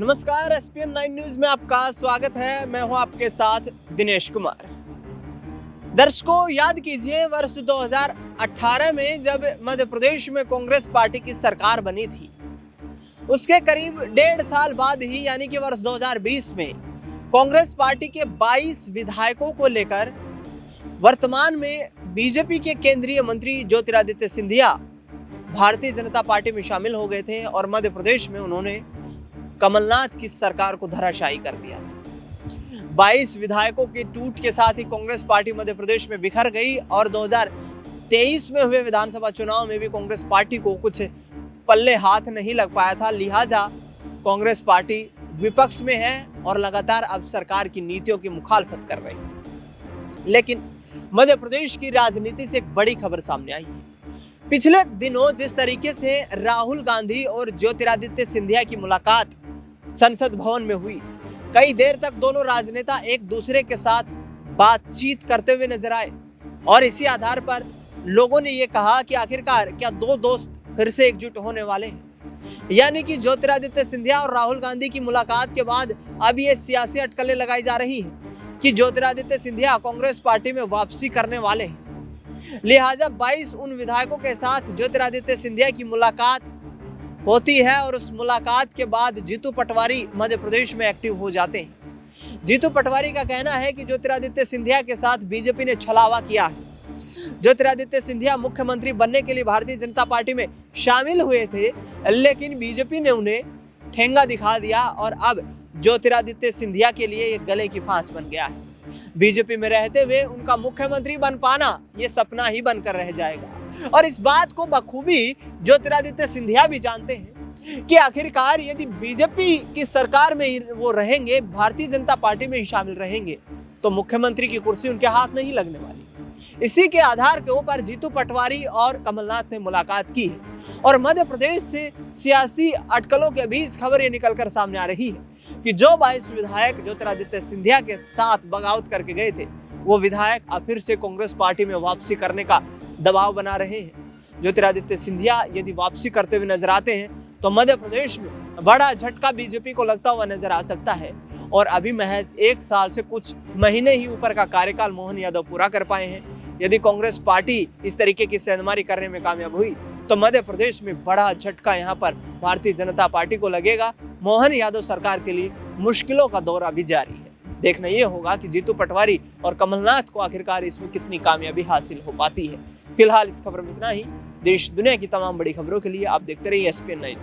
नमस्कार, SPN 9 news में आपका स्वागत है। मैं हूं आपके साथ दिनेश कुमार। दर्शकों, याद कीजिए वर्ष 2018 में जब मध्य प्रदेश में कांग्रेस पार्टी की सरकार बनी थी, उसके करीब 1.5 साल बाद ही यानी कि वर्ष 2020 में कांग्रेस पार्टी के 22 विधायकों को लेकर वर्तमान में बीजेपी के केंद्रीय मंत्री ज्योतिरादित्य सिंधिया भारतीय जनता पार्टी में शामिल हो गए थे और मध्य प्रदेश में उन्होंने कमलनाथ की सरकार को धराशायी कर दिया था। 22 विधायकों के टूट के साथ ही कांग्रेस पार्टी मध्य प्रदेश में बिखर गई और 2023 में हुए विधानसभा चुनाव में भी कांग्रेस पार्टी को कुछ पल्ले हाथ नहीं लग पाया था। लिहाजा कांग्रेस पार्टी विपक्ष में है और लगातार अब सरकार की नीतियों की मुखालफत कर रही है। लेकिन मध्य प्रदेश की राजनीति से एक बड़ी खबर सामने आई है। पिछले दिनों जिस तरीके से राहुल गांधी और ज्योतिरादित्य सिंधिया की मुलाकात संसद भवन में हुई, कई देर तक दोनों राजनेता एक दूसरे के साथ बातचीत करते हुए नजर आए और इसी आधार पर लोगों ने यह कहा कि आखिरकार क्या दो दोस्त फिर से एकजुट होने वाले हैं। यानी कि ज्योतिरादित्य सिंधिया और राहुल गांधी की मुलाकात के बाद अब ये सियासी अटकलें लगाई जा रही हैं कि ज्योतिरादित्य सिंधिया कांग्रेस पार्टी में वापसी करने वाले हैं। लिहाजा 22 उन विधायकों के साथ ज्योतिरादित्य सिंधिया की मुलाकात होती है और उस मुलाकात के बाद जीतू पटवारी मध्य प्रदेश में एक्टिव हो जाते हैं। जीतू पटवारी का कहना है कि ज्योतिरादित्य सिंधिया के साथ बीजेपी ने छलावा किया है। ज्योतिरादित्य सिंधिया मुख्यमंत्री बनने के लिए भारतीय जनता पार्टी में शामिल हुए थे, लेकिन बीजेपी ने उन्हें ठेंगा दिखा दिया और अब ज्योतिरादित्य सिंधिया के लिए ये गले की फांस बन गया है। बीजेपी में रहते हुए उनका मुख्यमंत्री बन पाना ये सपना ही बनकर रह जाएगा और इस बात को बखूबी ज्योतिरादित्य सिंधिया भी जानते हैं कि आखिरकार यदि बीजेपी की सरकार में ही वो रहेंगे, भारतीय जनता पार्टी में ही शामिल रहेंगे, तो मुख्यमंत्री की कुर्सी उनके हाथ नहीं लगने वाली। इसी के आधार के ऊपर जीतू पटवारी और कमलनाथ ने मुलाकात की है और मध्य प्रदेश से सियासी अटकलों के बीच खबर ये निकलकर सामने आ रही है कि जो 22 विधायक ज्योतिरादित्य सिंधिया के साथ बगावत करके गए थे, वो विधायक अब फिर से कांग्रेस पार्टी में वापसी करने का दबाव बना रहे हैं। ज्योतिरादित्य सिंधिया यदि वापसी करते हुए नजर आते हैं तो मध्य प्रदेश में बड़ा झटका बीजेपी को लगता हुआ नजर आ सकता है और अभी महज 1 साल से कुछ महीने ही ऊपर का कार्यकाल मोहन यादव पूरा कर पाए हैं। यदि कांग्रेस पार्टी इस तरीके की सेंधमारी करने में कामयाब हुई तो मध्य प्रदेश में बड़ा झटका यहाँ पर भारतीय जनता पार्टी को लगेगा। मोहन यादव सरकार के लिए मुश्किलों का दौरा भी जारी है। देखना यह होगा कि जीतू पटवारी और कमलनाथ को आखिरकार इसमें कितनी कामयाबी हासिल हो पाती है। फिलहाल इस खबर में इतना ही। देश दुनिया की तमाम बड़ी खबरों के लिए आप देखते रहिए SPN 9।